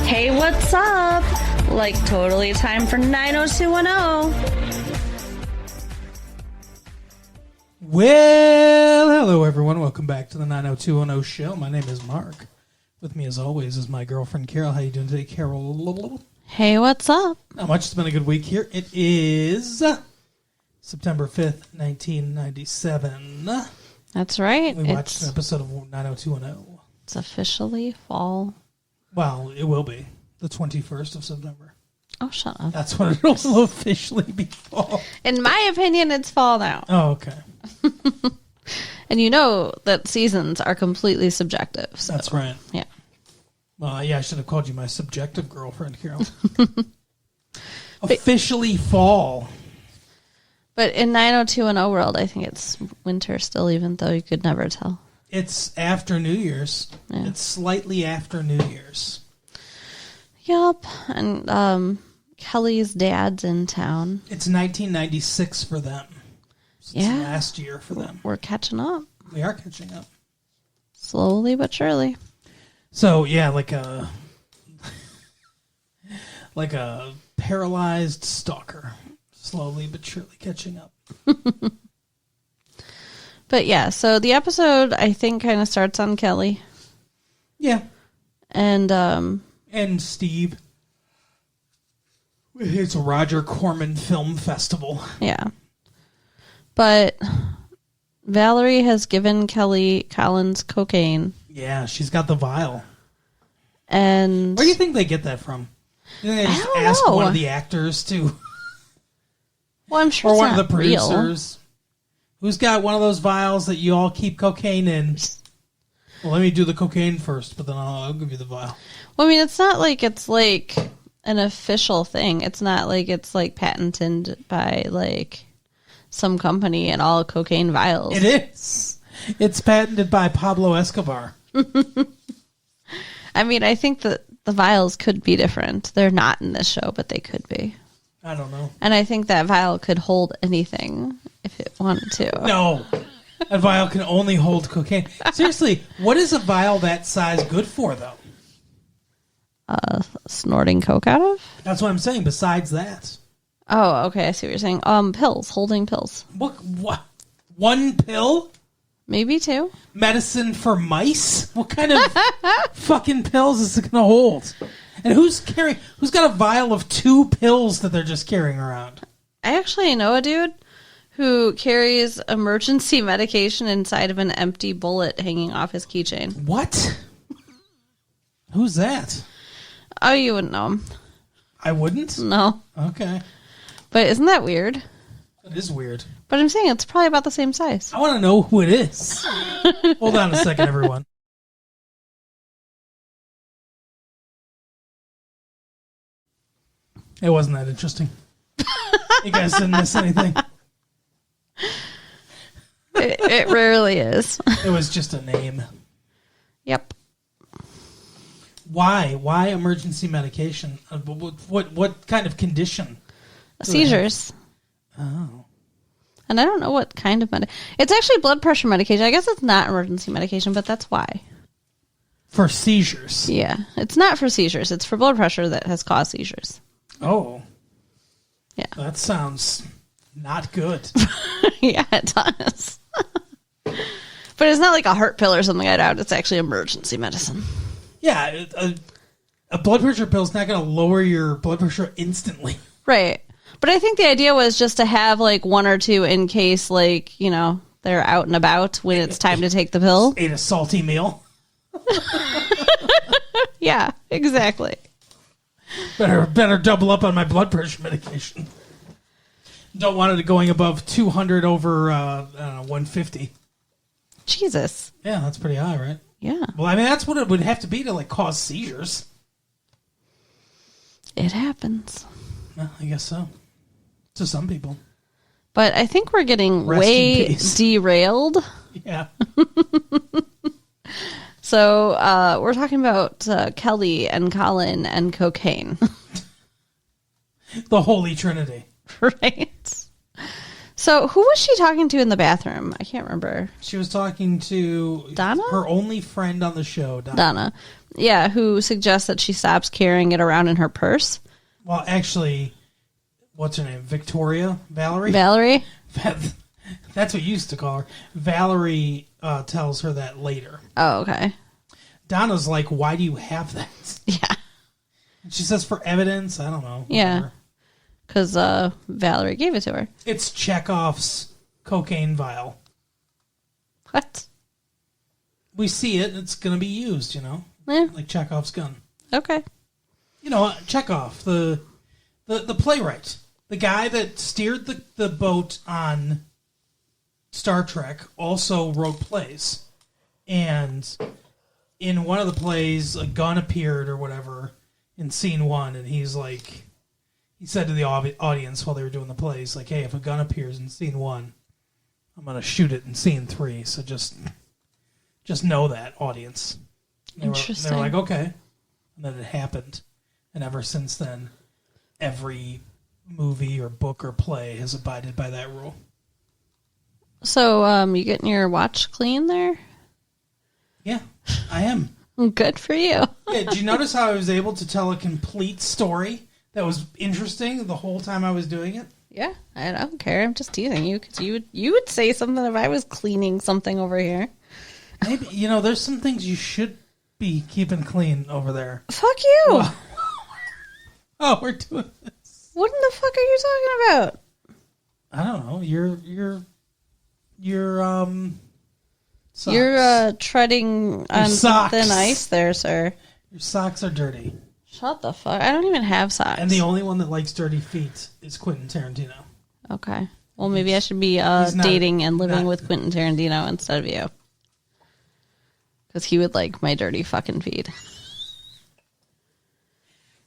Hey, what's up? Like, totally time for 90210. Well, hello everyone. Welcome back to the 90210 show. My name is Mark. With me as always is my girlfriend Carol. How you doing today, Carol? Hey, what's up? Not much. It's been a good week here. It is September 5th, 1997. That's right. We watched an episode of 90210. It's officially fall. Well, it will be the 21st of September. Oh, shut up. That's when it'll officially be fall. In my opinion, it's fall now. Oh, okay. And you know that seasons are completely subjective. So. That's right. Yeah. Well, yeah, I should have called you my subjective girlfriend, Carol. Officially fall. But in 90210 world, I think it's winter still, even though you could never tell. It's after New Year's. Yeah. It's slightly after New Year's. Yup. And Kelly's dad's in town. It's 1996 for them. So Yeah. It's last year for them. We're catching up. We are catching up. Slowly but surely. So, yeah, like a paralyzed stalker. Slowly but surely catching up. But yeah, so the episode, I think, kind of starts on Kelly. Yeah. And Steve. It's a Roger Corman Film Festival. yeah. But Valerie has given Kelly Collins cocaine. Yeah, she's got the vial. And Where do you think they get that from? You think they just don't ask know. one of the actors to... well, I'm sure Or it's one of not the real. producers. Who's got one of those vials that you all keep cocaine in? Well, let me do the cocaine first, but then I'll give you the vial. Well, I mean, it's not like it's like an official thing. It's not like it's like patented by like some company and all cocaine vials. It is. It's patented by Pablo Escobar. I mean, I think that the vials could be different. They're not in this show, but they could be. I don't know. And I think that vial could hold anything if it wanted to. No. A vial can only hold cocaine. Seriously, what is a vial that size good for, though? Snorting coke out of? That's what I'm saying, besides that. Oh, okay. I see what you're saying. Pills. Holding pills. What? One pill? Maybe two. Medicine for mice? What kind of fucking pills is it going to hold? And who's got a vial of 2 pills that they're just carrying around? I actually know a dude who carries emergency medication inside of an empty bullet hanging off his keychain. What? Who's that? Oh, you wouldn't know him. I wouldn't? No. Okay. But isn't that weird? That is weird. But I'm saying it's probably about the same size. I want to know who it is. Hold on a second, everyone. It wasn't that interesting. You guys didn't miss anything. It rarely is. It was just a name. Yep. Why? Why emergency medication? What kind of condition? Seizures. Oh. And I don't know what kind of it's actually blood pressure medication. I guess it's not emergency medication, but that's why. For seizures. Yeah. It's not for seizures. It's for blood pressure that has caused seizures. Oh. Yeah. That sounds not good. Yeah, it does. But it's not like a heart pill or something like that. It's actually emergency medicine. Yeah, a blood pressure pill is not going to lower your blood pressure instantly. Right. But I think the idea was just to have like 1 or 2 in case, like, you know, they're out and about when it's time to take the pill. Ate a salty meal. Yeah, exactly. Better double up on my blood pressure medication. Don't want it going above 200 over 150. Jesus. Yeah, that's pretty high, right? Yeah. Well, I mean, that's what it would have to be to like cause seizures. It happens. Well, I guess so. To some people. But I think we're getting Rest in way peace. derailed. Yeah. So we're talking about Kelly and Colin and cocaine. The Holy Trinity. Right. So who was she talking to in the bathroom? I can't remember. She was talking to Donna? her only friend on the show, Donna. Yeah, who suggests that she stops carrying it around in her purse. Well, actually, what's her name? Victoria? Valerie? Valerie? That's what you used to call her. Valerie tells her that later. Oh, okay. Donna's like, why do you have that? Yeah. She says for evidence. I don't know. Yeah. Because Valerie gave it to her. It's Chekhov's cocaine vial. What? We see it. It's going to be used, Yeah. like Chekhov's gun. Okay. Chekhov, the playwright, the guy that steered the boat on Star Trek, also wrote plays. And in one of the plays, a gun appeared or whatever in scene 1, and he said to the audience while they were doing the plays, like, hey, if a gun appears in scene 1, I'm going to shoot it in scene 3, so just know that, audience. Interesting. They were like, okay. And then it happened. And ever since then, every movie or book or play has abided by that rule. So, you getting your watch clean there? Yeah, I am. Good for you. Yeah, did you notice how I was able to tell a complete story that was interesting the whole time I was doing it? Yeah, I don't care. I'm just teasing you because you would say something if I was cleaning something over here. Maybe, there's some things you should be keeping clean over there. Fuck you. Oh, we're doing this. What in the fuck are you talking about? I don't know. Socks. You're treading on socks. thin ice there, sir. Your socks are dirty. Shut the fuck. I don't even have socks. And the only one that likes dirty feet is Quentin Tarantino. Okay. Well, maybe I should be dating and living with Quentin Tarantino instead of you. Because he would like my dirty fucking feet.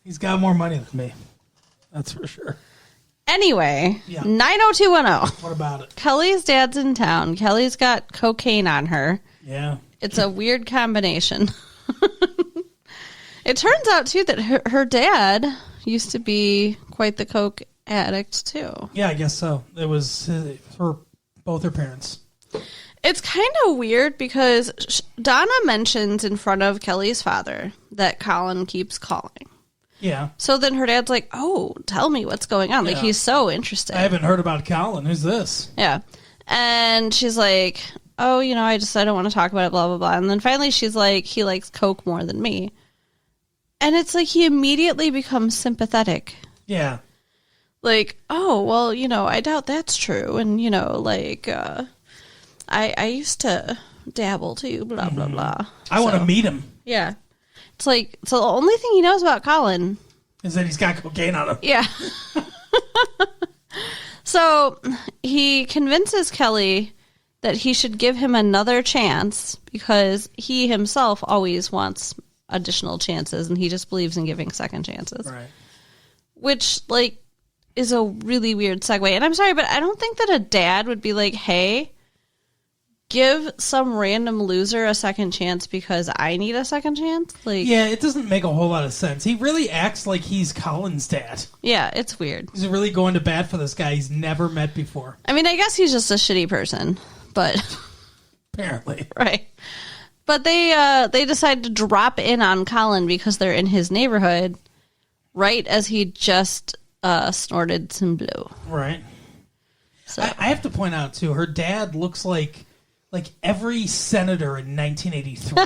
He's got more money than me. That's for sure. Anyway, Yeah. 90210. What about it? Kelly's dad's in town. Kelly's got cocaine on her. Yeah. It's a weird combination. It turns out, too, that her dad used to be quite the coke addict, too. Yeah, I guess so. It was for both her parents. It's kind of weird because Donna mentions in front of Kelly's father that Colin keeps calling. Yeah. So then her dad's like, oh, tell me what's going on. Like, he's so interested. I haven't heard about Colin. Who's this? Yeah. And she's like, oh, I don't want to talk about it, blah, blah, blah. And then finally she's like, he likes coke more than me. And it's like he immediately becomes sympathetic. Yeah. Like, oh, well, I doubt that's true. And, I used to dabble too, blah, blah, blah. I want to meet him. Yeah. It's like, so the only thing he knows about Colin is that he's got cocaine on him. Yeah. So he convinces Kelly that he should give him another chance because he himself always wants additional chances and he just believes in giving second chances. Right. Which, is a really weird segue. And I'm sorry, but I don't think that a dad would be like, hey, give some random loser a second chance because I need a second chance. Yeah, it doesn't make a whole lot of sense. He really acts like he's Colin's dad. Yeah, it's weird. He's really going to bat for this guy he's never met before. I mean, I guess he's just a shitty person, but apparently, right. But they decide to drop in on Colin because they're in his neighborhood, right as he just snorted some blow. Right. So I have to point out too, her dad looks like every senator in 1983.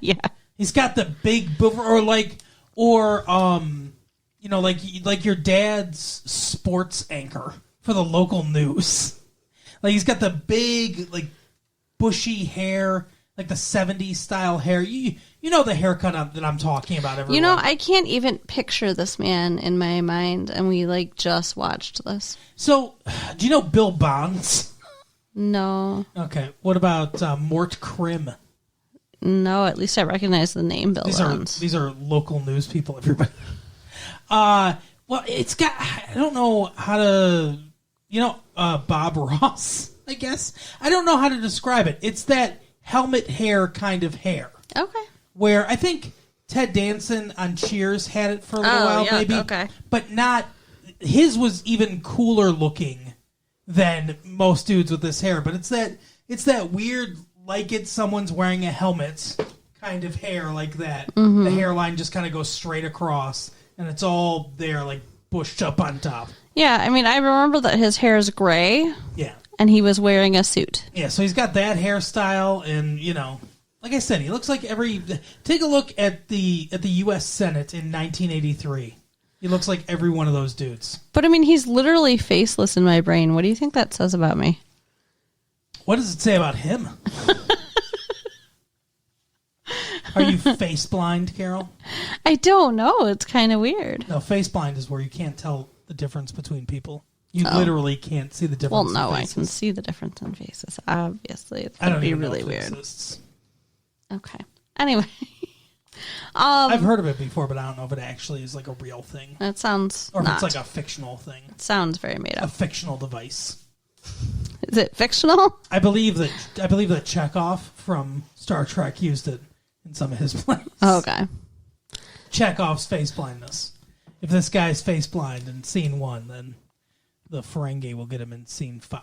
Yeah. He's got the big boomer, like your dad's sports anchor for the local news. Like he's got the big, bushy hair, like the 70s style hair. You know the haircut that I'm talking about, everyone. I can't even picture this man in my mind, and we just watched this. So, do you know Bill Bonds? No. Okay. What about Mort Krim? No, at least I recognize the name Bill Bonds. These are local news people, everybody. Well, it's got, I don't know how to, Bob Ross, I guess. I don't know how to describe it. It's that helmet hair kind of hair. Okay. Where I think Ted Danson on Cheers had it for a little while, yeah, maybe. Okay. But not, his was even cooler looking than most dudes with this hair. But it's that weird, like it's someone's wearing a helmet kind of hair like that. The hairline just kind of goes straight across, and it's all there, like bushed up on top. Yeah, I mean, I remember that his hair is gray. Yeah. And he was wearing a suit. Yeah, so he's got that hairstyle, and, like I said, he looks like take a look at the U.S. Senate in 1983. He looks like every one of those dudes. But, I mean, he's literally faceless in my brain. What do you think that says about me? What does it say about him? Are you face blind, Carol? I don't know. It's kind of weird. No, face blind is where you can't tell the difference between people. You literally can't see the difference. Well, no, in faces. I can see the difference in faces. Obviously, it's I don't be even really know if it weird. exists. Okay. Anyway, I've heard of it before, but I don't know if it actually is like a real thing, that sounds or if not. it's like a fictional thing, It sounds very made a up. fictional device. Is it fictional? I believe that Chekhov from Star Trek used it in some of his plays. Oh, okay. Chekhov's face blindness. If this guy's face blind in scene 1, then the Ferengi will get him in scene 5.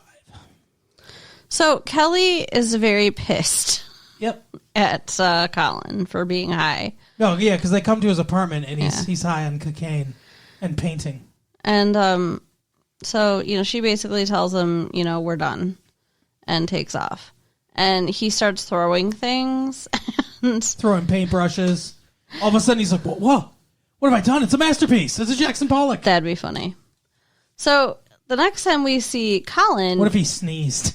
So Kelly is very pissed Yep. at Colin for being high. No, yeah, because they come to his apartment and he's high on cocaine and painting. And so, she basically tells him, we're done, and takes off. And he starts throwing things. And Throwing paintbrushes. All of a sudden he's like, whoa, what have I done? It's a masterpiece. It's a Jackson Pollock. that'd be funny. So the next time we see Colin... What if he sneezed?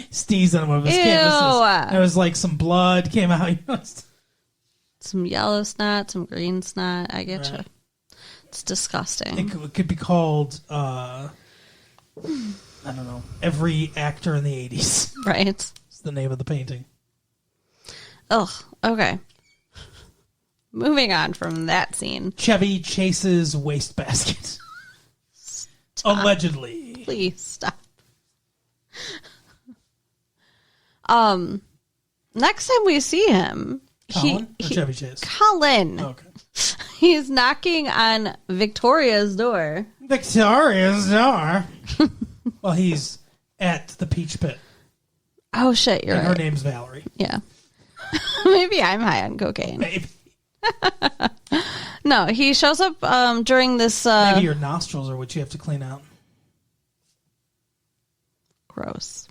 Sneezed on one of his Ew. canvases. There was like some blood came out. Some yellow snot, some green snot. I get you. Right. It's disgusting. It could be called, I don't know, Every Actor in the 80s. Right. It's the name of the painting. Ugh. Okay. Moving on from that scene. Chevy chases wastebasket. Allegedly. Please stop. Next time we see him, Colin or Chevy Chase? Colin. Okay. He's knocking on Victoria's door. Victoria's door. Well, he's at the Peach Pit. Oh shit, you're And right. her name's Valerie. Yeah. Maybe I'm high on cocaine. Maybe. No, he shows up during this Maybe your nostrils are what you have to clean out. gross.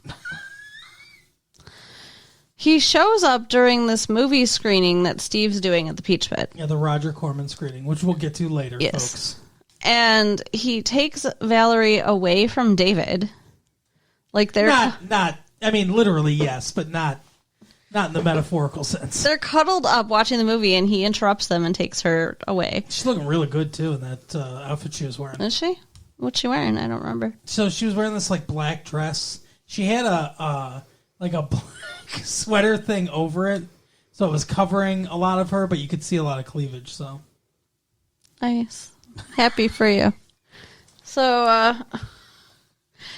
He shows up during this movie screening that Steve's doing at the Peach Pit. Yeah, the Roger Corman screening, which we'll get to later, Yes. folks. And he takes Valerie away from David. Like they're I mean, literally, yes, but not in the metaphorical sense. they're cuddled up watching the movie, and he interrupts them and takes her away. She's looking really good, too, in that outfit she was wearing. Is she? What's she wearing? I don't remember. So she was wearing this, like, black dress. She had a black sweater thing over it, so it was covering a lot of her, but you could see a lot of cleavage, so. Nice. Happy for you. So,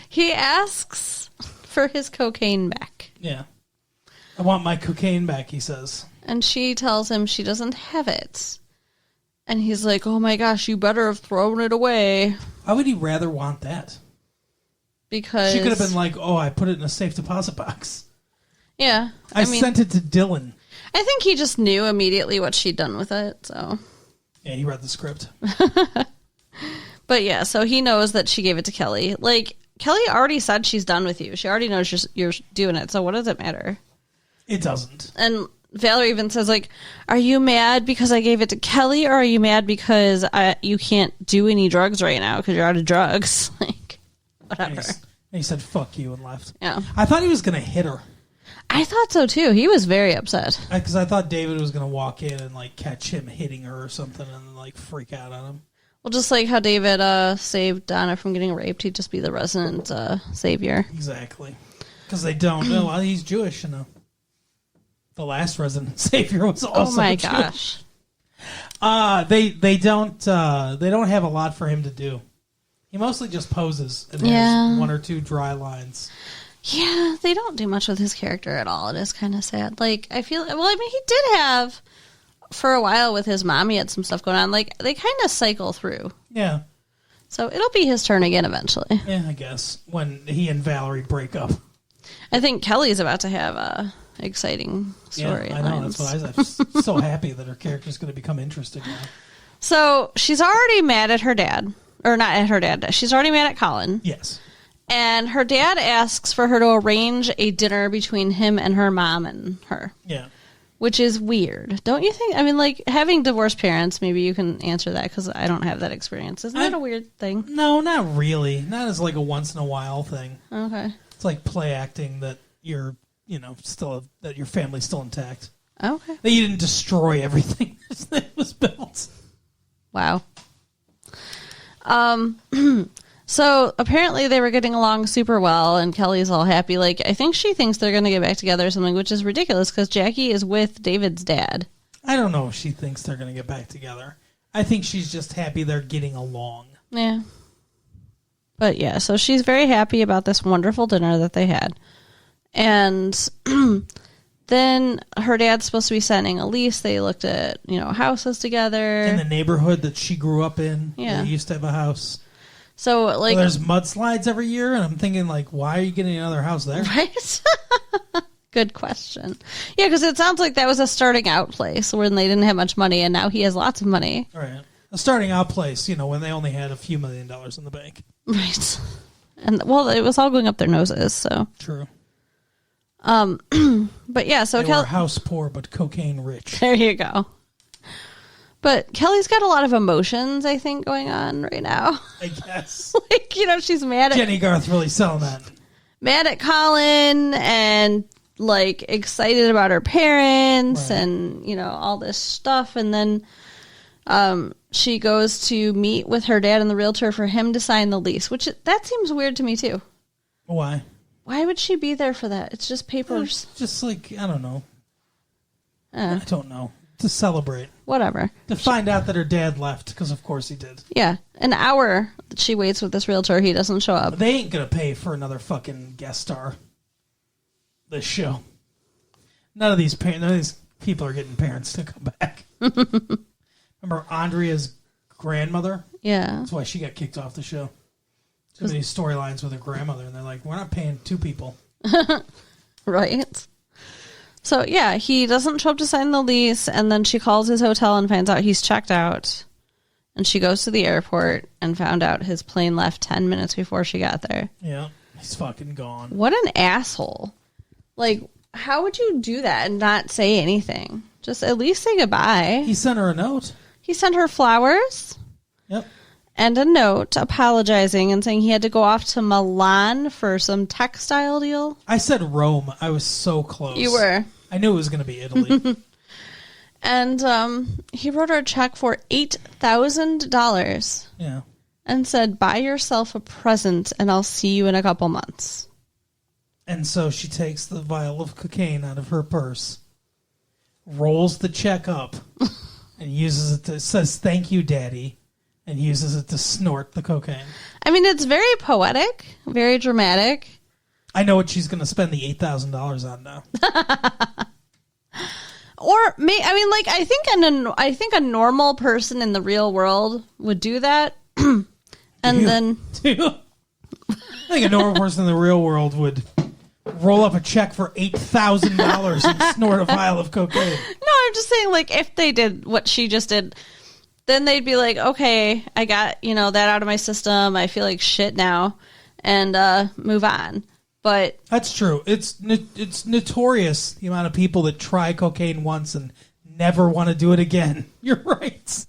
he asks for his cocaine back. Yeah. I want my cocaine back, he says. And she tells him she doesn't have it. And he's like, oh my gosh, you better have thrown it away. Why would he rather want that? Because... She could have been like, oh, I put it in a safe deposit box. Yeah. I sent it to Dylan. I think he just knew immediately what she'd done with it, so... Yeah, he read the script. But yeah, so he knows that she gave it to Kelly. Like, Kelly already said she's done with you. She already knows you're doing it, so what does it matter? It doesn't. And Valerie even says, like, are you mad because I gave it to Kelly, or are you mad because you can't do any drugs right now because you're out of drugs? Like, whatever. And he said, fuck you, and left. Yeah. I thought he was going to hit her. I thought so, too. He was very upset. Because I thought David was going to walk in and, like, catch him hitting her or something and, then, like, freak out on him. Well, just like how David saved Donna from getting raped, he'd just be the resident savior. Exactly. Because they don't know. Well, he's Jewish, you know. The last resident savior was also Oh my Jewish. gosh. They don't have a lot for him to do. He mostly just poses and has one or two dry lines. Yeah, they don't do much with his character at all. It is kind of sad. Like, I feel... Well, I mean, he did have... For a while with his mom, he had some stuff going on. Like, they kind of cycle through. Yeah. So it'll be his turn again eventually. Yeah, I guess. When he and Valerie break up. I think Kelly's about to have a exciting story. Yeah, I know. That's why I'm just so happy that her character's going to become interesting now. So she's already mad at her dad. Or not at her dad. She's already mad at Colin. Yes. And her dad asks for her to arrange a dinner between him and her mom and her. Yeah. Which is weird. Don't you think? I mean, like, having divorced parents, maybe you can answer that because I don't have that experience. Isn't that a weird thing? No, not really. Not as like a once in a while thing. Okay. It's like play acting that you're, still, that your family's still intact. Okay. That you didn't destroy everything that was built. Wow. So apparently they were getting along super well, and Kelly's all happy. Like, I think she thinks they're going to get back together or something, which is ridiculous because Jackie is with David's dad. I don't know if she thinks they're going to get back together. I think she's just happy they're getting along. Yeah. But yeah, so she's very happy about this wonderful dinner that they had. And then her dad's supposed to be signing a lease. They looked at, houses together. In the neighborhood that she grew up in. Yeah. They used to have a house. So, like... Well, there's mudslides every year, and I'm thinking, like, why are you getting another house there? Right? Good question. Yeah, because it sounds like that was a starting out place when they didn't have much money, and now he has lots of money. Right. A starting out place, when they only had a few $1 million in the bank. Right. And, well, it was all going up their noses, so... True. But yeah, so they were house poor, but cocaine rich. There you go. But Kelly's got a lot of emotions, I think, going on right now. I guess. Like, she's mad at... Jenny Garth really selling that. Mad at Colin and, like, excited about her parents right. and, all this stuff. And then she goes to meet with her dad and the realtor for him to sign the lease, which that seems weird to me, too. Why? Why would she be there for that? It's just papers. Just like, I don't know. I don't know. To celebrate. Whatever. To find out that her dad left, because of course he did. Yeah. An hour that she waits with this realtor, he doesn't show up. But they ain't going to pay for another fucking guest star. This show. None of these people are getting parents to come back. Remember Andrea's grandmother? Yeah. That's why she got kicked off the show. Too many storylines with her grandmother, and they're like, we're not paying two people. Right. So, yeah, he doesn't show up to sign the lease, and then she calls his hotel and finds out he's checked out. And she goes to the airport and found out his plane left 10 minutes before she got there. Yeah, he's fucking gone. What an asshole. Like, how would you do that and not say anything? Just at least say goodbye. He sent her a note. He sent her flowers. Yep. And a note apologizing and saying he had to go off to Milan for some textile deal. I said Rome. I was so close. You were. I knew it was going to be Italy. And he wrote her a check for $8,000. Yeah. And said, buy yourself a present and I'll see you in a couple months. And so she takes the vial of cocaine out of her purse, rolls the check up, and uses it to, says, thank you, Daddy. And uses it to snort the cocaine. I mean, it's very poetic, very dramatic. I know what she's going to spend the $8,000 on now. I think a normal person in the real world would do that. I think a normal person in the real world would roll up a check for $8,000 and snort a vial of cocaine. No, I'm just saying, like, if they did what she just did, then they'd be like, okay, I got, that out of my system. I feel like shit now, and move on. But that's true. It's notorious, the amount of people that try cocaine once and never want to do it again. You're right.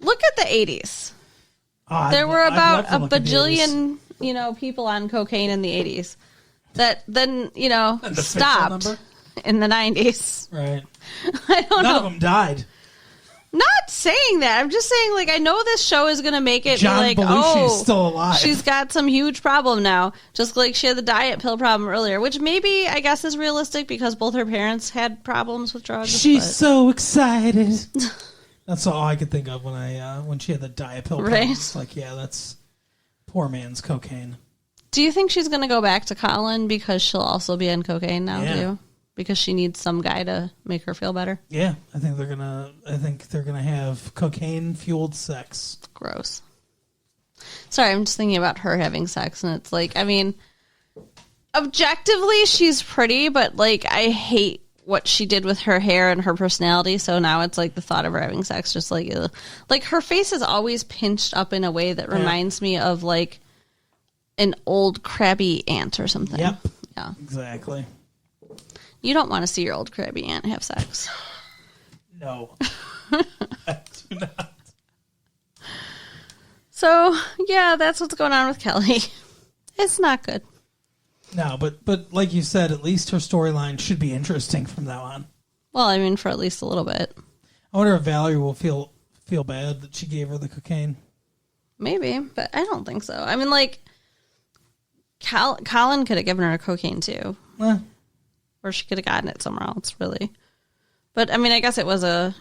Look at the 80s. There were about a bajillion, people on cocaine in the 80s that then, stopped in the 90s. Right. I don't know. None of them died. Not saying that. I'm just saying, like, I know this show is going to make it John be like, Belushi's still alive. She's got some huge problem now. Just like she had the diet pill problem earlier, which maybe, I guess, is realistic because both her parents had problems with drugs. She's so excited. That's all I could think of when she had the diet pill problem. Right. It's like, yeah, that's poor man's cocaine. Do you think she's going to go back to Colin because she'll also be on cocaine now, too? Because she needs some guy to make her feel better? Yeah, I think they're gonna have cocaine fueled sex. Gross. Sorry, I'm just thinking about her having sex, and it's like, I mean, objectively, she's pretty, but, like, I hate what she did with her hair and her personality, so now it's like the thought of her having sex, just like, ugh. Like, her face is always pinched up in a way that reminds me of, like, an old crabby aunt or something. Yep. Yeah. Exactly. You don't want to see your old crabby aunt have sex. No. I do not. So, yeah, that's what's going on with Kelly. It's not good. No, but like you said, at least her storyline should be interesting from now on. Well, I mean, for at least a little bit. I wonder if Valerie will feel bad that she gave her the cocaine. Maybe, but I don't think so. I mean, like, Colin could have given her cocaine, too. Or she could have gotten it somewhere else, really. But, I mean, I guess it was a,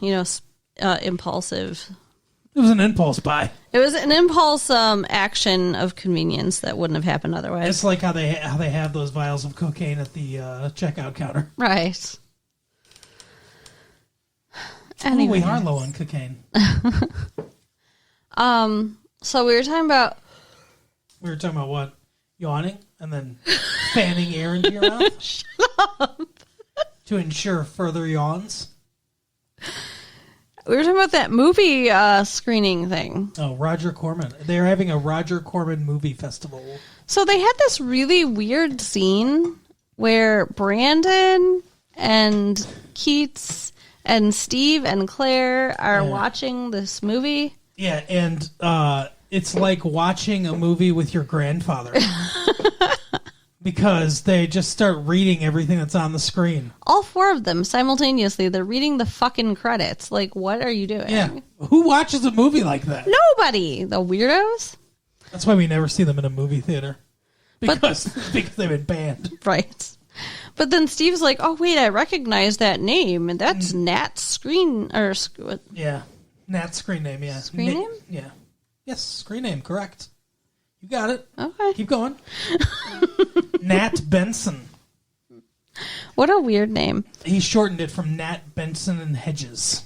impulsive... It was an impulse buy. It was an impulse action of convenience that wouldn't have happened otherwise. It's like how they have those vials of cocaine at the checkout counter. Right. Anyway. Oh, we are low on cocaine. So we were talking about... We were talking about what? Yawning and then fanning air into your mouth? Shut up. To ensure further yawns? We were talking about that movie screening thing. Oh, Roger Corman. They're having a Roger Corman movie festival. So they had this really weird scene where Brandon and Keats and Steve and Claire are watching this movie. Yeah, and it's like watching a movie with your grandfather. Because they just start reading everything that's on the screen. All four of them simultaneously. They're reading the fucking credits. Like, what are you doing? Yeah. Who watches a movie like that? Nobody. The weirdos? That's why we never see them in a movie theater. Because they've been banned. Right. But then Steve's like, oh, wait, I recognize that name. And that's Nat's screen... Yeah. Nat's screen name, yeah. Screen name? Yeah. Yes, screen name, correct. You got it. Okay. Keep going. Nat Benson. What a weird name. He shortened it from Nat Benson and Hedges.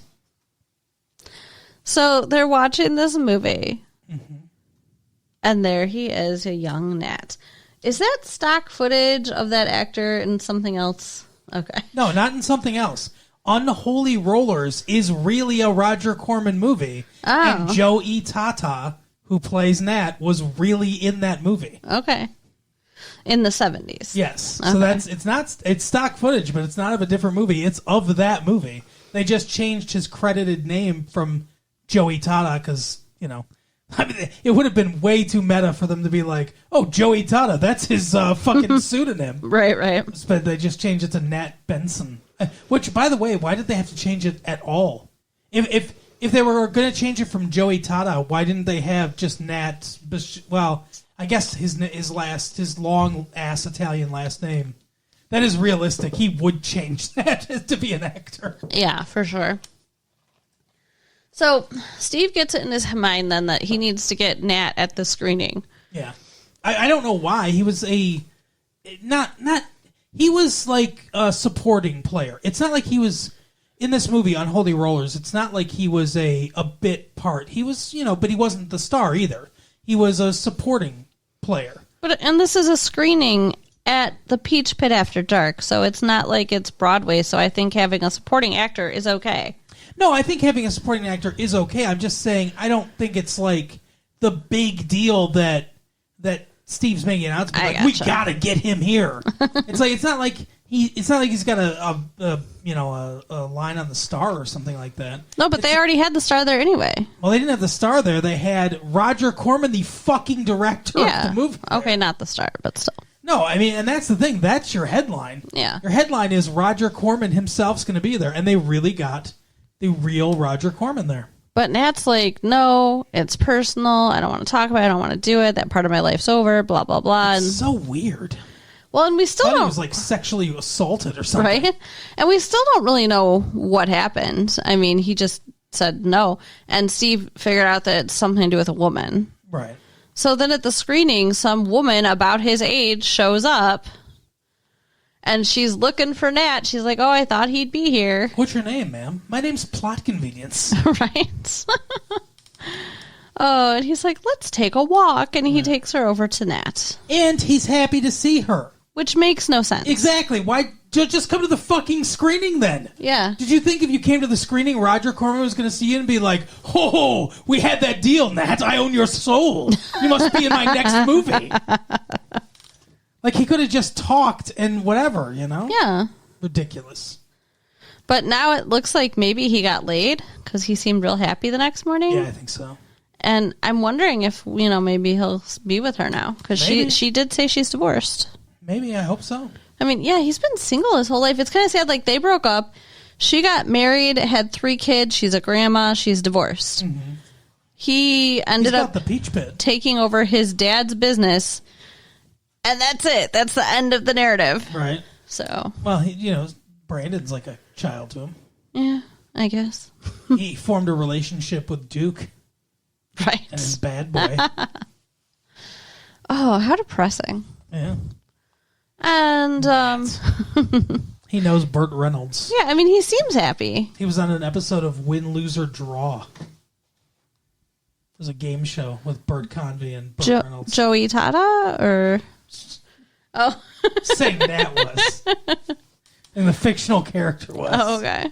So they're watching this movie. Mm-hmm. And there he is, a young Nat. Is that stock footage of that actor in something else? Okay. No, not in something else. Unholy Rollers is really a Roger Corman movie. Oh. And Joey Tata, who plays Nat, was really in that movie. Okay. In the 70s. Yes. Okay. So it's stock footage, but it's not of a different movie. It's of that movie. They just changed his credited name from Joey Tata because, I mean, it would have been way too meta for them to be like, oh, Joey Tata, that's his fucking pseudonym. Right. But they just changed it to Nat Benson. Which, by the way, why did they have to change it at all? If they were going to change it from Joey Tata, why didn't they have just Nat? Well, I guess his long ass Italian last name. That is realistic. He would change that to be an actor. Yeah, for sure. So Steve gets it in his mind then that he needs to get Nat at the screening. Yeah, I don't know why he was he was like a supporting player. It's not like he was. In this movie, Unholy Rollers, it's not like he was a bit part. He was, but he wasn't the star either. He was a supporting player. And this is a screening at the Peach Pit after dark, so it's not like it's Broadway, so I think having a supporting actor is okay. No, I think having a supporting actor is okay. I'm just saying I don't think it's like the big deal that Steve's making it out to be like, we gotta get him here. It's not like he's got a line on the star or something like that. No, but they already had the star there anyway. Well, they didn't have the star there. They had Roger Corman, the fucking director of the movie. Okay, not the star, but still. No, I mean, and that's the thing. That's your headline. Yeah. Your headline is Roger Corman himself's going to be there, and they really got the real Roger Corman there. But Nat's like, no, it's personal. I don't want to talk about it. I don't want to do it. That part of my life's over, blah, blah, blah. It's so weird. Well, and we still don't... he was like sexually assaulted or something. Right? And we still don't really know what happened. I mean, he just said no. And Steve figured out that it's something to do with a woman. Right. So then at the screening, some woman about his age shows up. And she's looking for Nat. She's like, oh, I thought he'd be here. What's your name, ma'am? My name's Plot Convenience. Right? Oh, and he's like, let's take a walk. And he takes her over to Nat. And he's happy to see her. Which makes no sense. Exactly. Why just come to the fucking screening then? Yeah. Did you think if you came to the screening, Roger Corman was going to see you and be like, "Oh, we had that deal, Nat. I own your soul. You must be in my next movie." Like, he could have just talked and whatever, you know? Yeah. Ridiculous. But now it looks like maybe he got laid because he seemed real happy the next morning. Yeah, I think so. And I'm wondering if, maybe he'll be with her now because she did say she's divorced. Maybe, I hope so. I mean, yeah, he's been single his whole life. It's kind of sad. Like, they broke up. She got married, had 3 kids. She's a grandma. She's divorced. Mm-hmm. He ended up the peach pit. taking over his dad's business. And that's it. That's the end of the narrative. Right. So. Well, Brandon's like a child to him. Yeah, I guess. He formed a relationship with Duke. Right. And his bad boy. Oh, how depressing. Yeah. And, he knows Burt Reynolds. yeah, I mean, he seems happy. He was on an episode of Win, Lose, or Draw. It was a game show with Burt Convey and Burt Reynolds. Joey Tata, or... Oh. Saying that was. And the fictional character was. Oh, okay.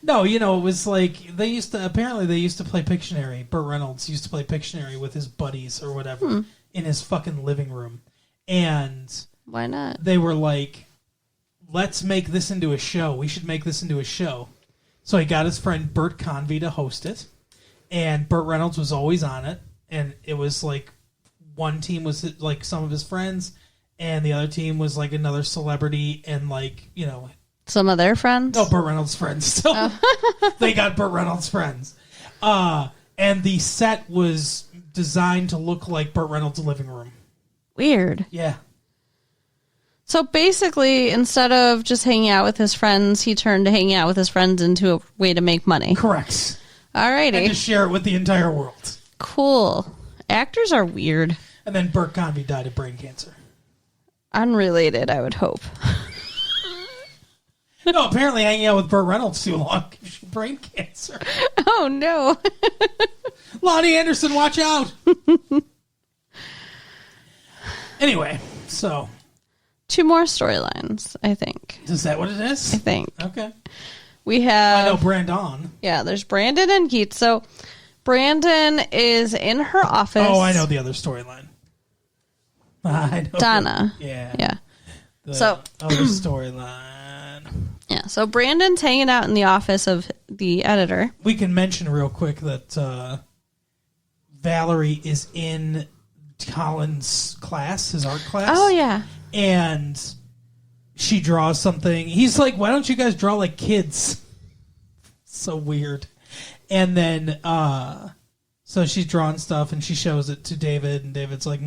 No, it was like, they used to play Pictionary. Burt Reynolds used to play Pictionary with his buddies or whatever in his fucking living room. And why not? They were like, let's make this into a show. We should make this into a show. So he got his friend Burt Convey to host it. And Burt Reynolds was always on it. And it was like, one team was like some of his friends, and the other team was like another celebrity and like, some of their friends? No, Burt Reynolds' friends. So they got Burt Reynolds' friends. And the set was designed to look like Burt Reynolds' living room. Weird. Yeah. So basically, instead of just hanging out with his friends, he turned to hanging out with his friends into a way to make money. Correct. Alrighty. And to share it with the entire world. Cool. Actors are weird. And then Burt Convey died of brain cancer. Unrelated, I would hope. No, apparently hanging out with Burt Reynolds too long gives you brain cancer. Oh, no. Lonnie Anderson, watch out. Anyway, so. 2 more storylines, I think. Is that what it is? I think. Okay. We have... I know Brandon. Yeah, there's Brandon and Keith. So, Brandon is in her office. Oh, I know the other storyline. I know. Donna. Yeah. Yeah. The so other storyline. Yeah, so Brandon's hanging out in the office of the editor. We can mention real quick that Valerie is in Colin's class, his art class. Oh, yeah. And she draws something. He's like, why don't you guys draw like kids? So weird. And then, so she's drawing stuff and she shows it to David, and David's like,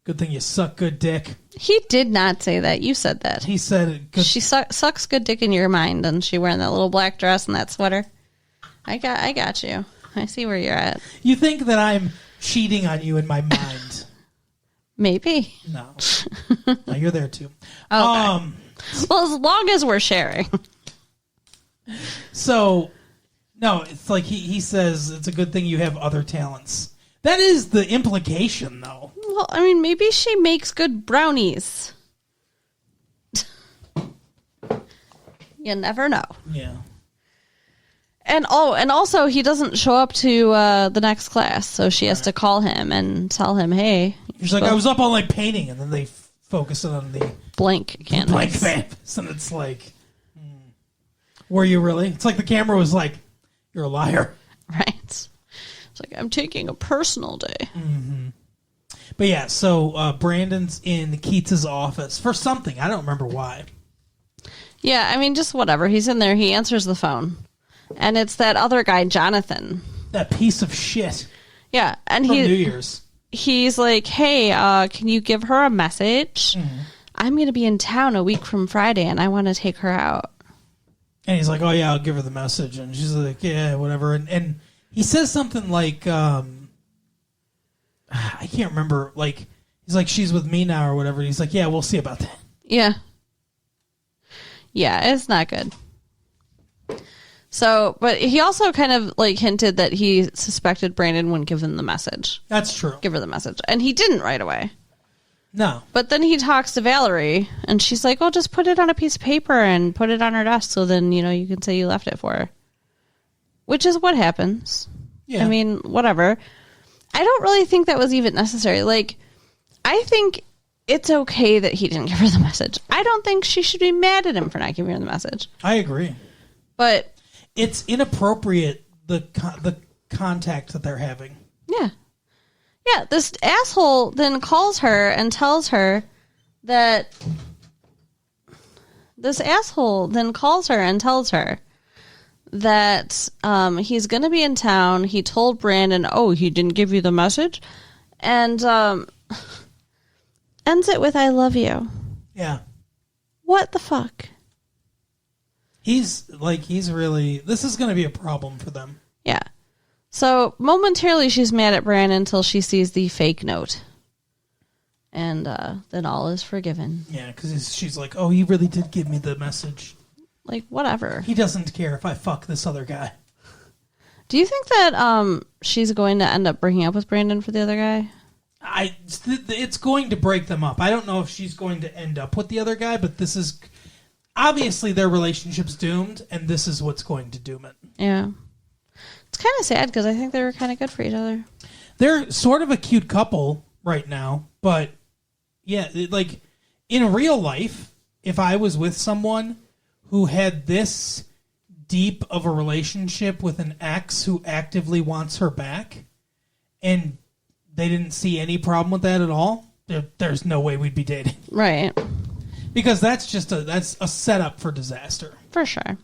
good thing you suck good dick. He did not say that. You said that. He said it. She sucks good dick in your mind, and she wearing that little black dress and that sweater. I got you. I see where you're at. You think that I'm cheating on you in my mind? Maybe. No. No, you're there too. Okay. Well, as long as we're sharing. So, no, it's like he says it's a good thing you have other talents. That is the implication, though. Well, I mean, maybe she makes good brownies. You never know. Yeah. And also he doesn't show up to the next class, so she has to call him and tell him, "Hey." He's like, "I was up all night painting," and then they focus it on the blank canvas. Blank canvas, and it's like, were you really? It's like the camera was like, "You're a liar." Right. It's like, I'm taking a personal day. Mm-hmm. But yeah, so Brandon's in Keats's office for something. I don't remember why. Yeah, I mean, just whatever. He's in there. He answers the phone. And it's that other guy, Jonathan. That piece of shit. Yeah. And from New Year's. He's like, hey, can you give her a message? Mm-hmm. I'm going to be in town a week from Friday, and I want to take her out. And he's like, oh, yeah, I'll give her the message. And she's like, yeah, whatever. And he says something like, I can't remember. Like, he's like, she's with me now or whatever. He's like, yeah, we'll see about that. Yeah. Yeah, it's not good. So, but he also kind of like hinted that he suspected Brandon wouldn't give him the message. That's true. Give her the message. And he didn't right away. No. But then he talks to Valerie, and she's like, oh, just put it on a piece of paper and put it on her desk so then, you can say you left it for her. Which is what happens. Yeah. I mean, whatever. I don't really think that was even necessary. Like, I think it's okay that he didn't give her the message. I don't think she should be mad at him for not giving her the message. I agree. But it's inappropriate, the contact that they're having. Yeah. Yeah, this asshole then calls her and tells her that... This asshole then calls her and tells her that he's going to be in town. He told Brandon, oh, he didn't give you the message? And ends it with, I love you. Yeah. What the fuck? He's really... This is going to be a problem for them. Yeah. So momentarily she's mad at Brandon until she sees the fake note. And then all is forgiven. Yeah, because she's like, oh, he really did give me the message. Like, whatever. He doesn't care if I fuck this other guy. Do you think that she's going to end up breaking up with Brandon for the other guy? It's going to break them up. I don't know if she's going to end up with the other guy, but this is... Obviously, their relationship's doomed, and this is what's going to doom it. Yeah. It's kind of sad, because I think they were kind of good for each other. They're sort of a cute couple right now, but... Yeah, like, in real life, if I was with someone who had this deep of a relationship with an ex who actively wants her back, and they didn't see any problem with that at all, there's no way we'd be dating. Right. Because that's a setup for disaster. For sure.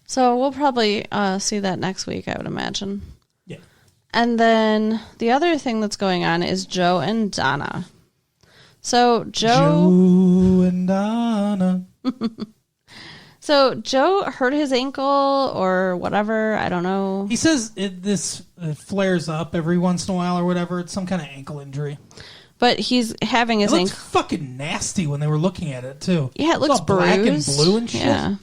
So we'll probably see that next week, I would imagine. Yeah. And then the other thing that's going on is Joe and Donna. So Joe and Donna. So Joe hurt his ankle or whatever. I don't know. He says this flares up every once in a while or whatever. It's some kind of ankle injury. But he's having his ankle. It looks fucking nasty when they were looking at it too. Yeah, it looks black and bruised. blue and shit. Yeah.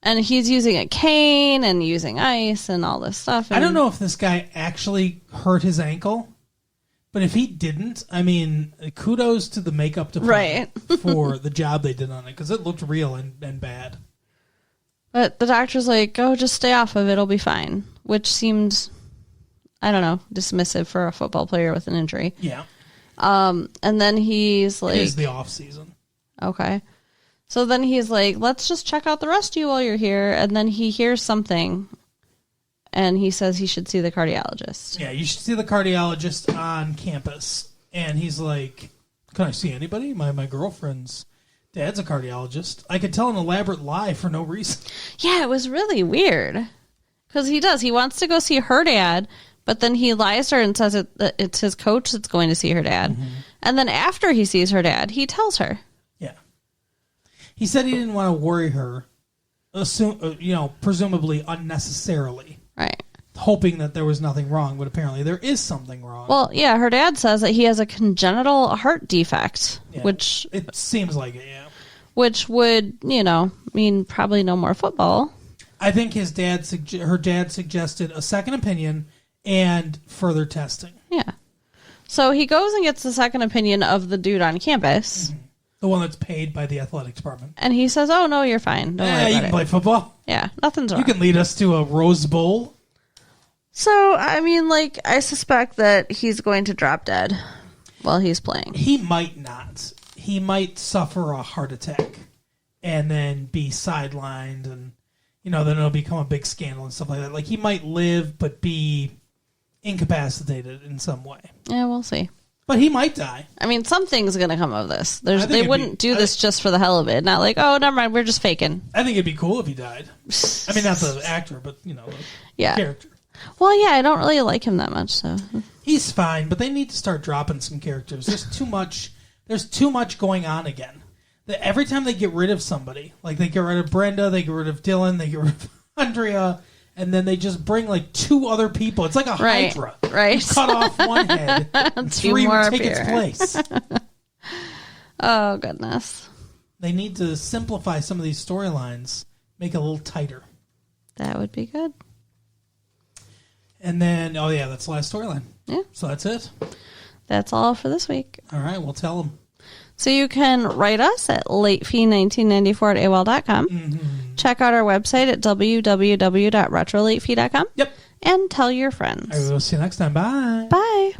And he's using a cane and using ice and all this stuff. I don't know if this guy actually hurt his ankle. But if he didn't, I mean, kudos to the makeup department for the job they did on it, because it looked real and bad. But the doctor's like, oh, just stay off of it, it'll be fine. Which seems, I don't know, dismissive for a football player with an injury. Yeah. And then he's like... It is the off season. Okay. So then he's like, let's just check out the rest of you while you're here. And then he hears something... And he says he should see the cardiologist. Yeah, you should see the cardiologist on campus. And he's like, can I see anybody? My girlfriend's dad's a cardiologist. I could tell an elaborate lie for no reason. Yeah, it was really weird. Because he does. He wants to go see her dad, but then he lies to her and says it's his coach that's going to see her dad. Mm-hmm. And then after he sees her dad, he tells her. Yeah. He said he didn't want to worry her, presumably unnecessarily. Right. Hoping that there was nothing wrong, but apparently there is something wrong. Well, yeah, her dad says that he has a congenital heart defect, which... It seems like it, yeah. Which would, mean probably no more football. I think her dad suggested a second opinion and further testing. Yeah. So he goes and gets the second opinion of the dude on campus. Mm-hmm. The one that's paid by the athletic department. And he says, oh, no, you're fine. Don't worry about you can play football. Yeah, nothing's wrong. You can lead us to a Rose Bowl. So, I mean, I suspect that he's going to drop dead while he's playing. He might not. He might suffer a heart attack and then be sidelined and, then it'll become a big scandal and stuff like that. Like, he might live but be incapacitated in some way. Yeah, we'll see. But he might die. I mean, something's going to come of this. They wouldn't do this just for the hell of it. Not like, oh, never mind, we're just faking. I think it'd be cool if he died. I mean, not the actor, but, the character. Well, yeah, I don't really like him that much, so. He's fine, but they need to start dropping some characters. There's too much going on again. Every time they get rid of somebody, like they get rid of Brenda, they get rid of Dylan, they get rid of Andrea, and then they just bring two other people. It's like a Hydra. Right. You cut off one head, and three will take its place. Oh, goodness. They need to simplify some of these storylines, make it a little tighter. That would be good. And then, that's the last storyline. Yeah. So that's it. That's all for this week. All right, we'll tell them. So you can write us at latefee1994@AOL.com. Mm-hmm. Check out our website at www.retrolatefee.com. Yep. And tell your friends. I will see you next time. Bye. Bye.